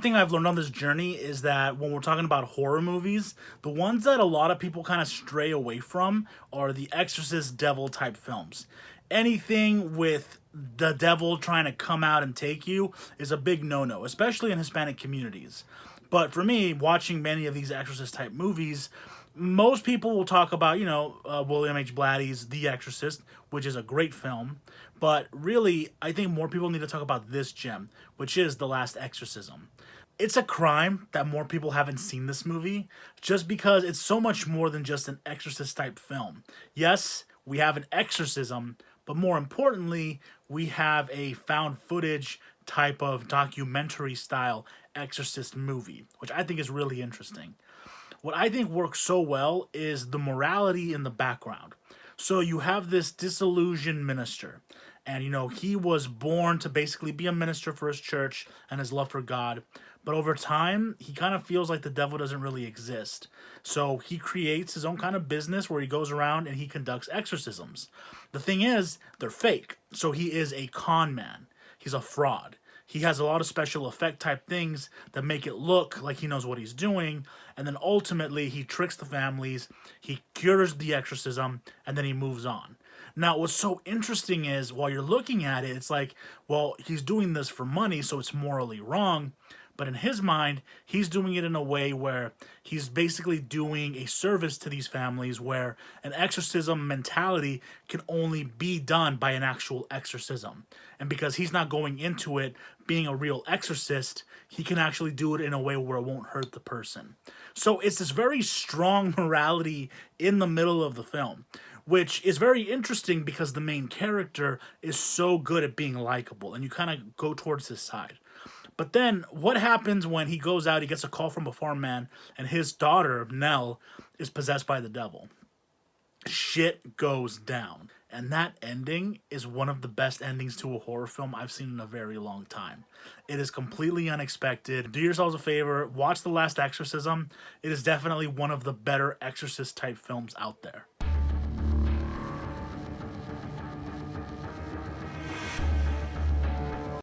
thing I've learned on this journey is that when we're talking about horror movies, the ones that a lot of people kind of stray away from are the Exorcist devil type films. Anything with the devil trying to come out and take you is a big no-no, especially in Hispanic communities. But for me, watching many of these Exorcist type movies, most people will talk about, William H. Blatty's The Exorcist, which is a great film. But really, I think more people need to talk about this gem, which is The Last Exorcism. It's a crime that more people haven't seen this movie, just because it's so much more than just an Exorcist type film. Yes, we have an exorcism, but more importantly, we have a found footage type of documentary style Exorcist movie, which I think is really interesting. What I think works so well is the morality in the background. So you have this disillusioned minister, and he was born to basically be a minister for his church and his love for God. But over time, he kind of feels like the devil doesn't really exist. So he creates his own kind of business where he goes around and he conducts exorcisms. The thing is, they're fake. So he is a con man. He's a fraud. He has a lot of special effect type things that make it look like he knows what he's doing. And then ultimately, he tricks the families, he cures the exorcism, and then he moves on. Now, what's so interesting is while you're looking at it, it's like, well, he's doing this for money, so it's morally wrong. But in his mind, he's doing it in a way where he's basically doing a service to these families where an exorcism mentality can only be done by an actual exorcism. And because he's not going into it being a real exorcist, he can actually do it in a way where it won't hurt the person. So it's this very strong morality in the middle of the film, which is very interesting because the main character is so good at being likable, and you kind of go towards his side. But then what happens when he goes out, he gets a call from a farm man, and his daughter, Nell, is possessed by the devil? Shit goes down. And that ending is one of the best endings to a horror film I've seen in a very long time. It is completely unexpected. Do yourselves a favor, watch The Last Exorcism. It is definitely one of the better exorcist type films out there.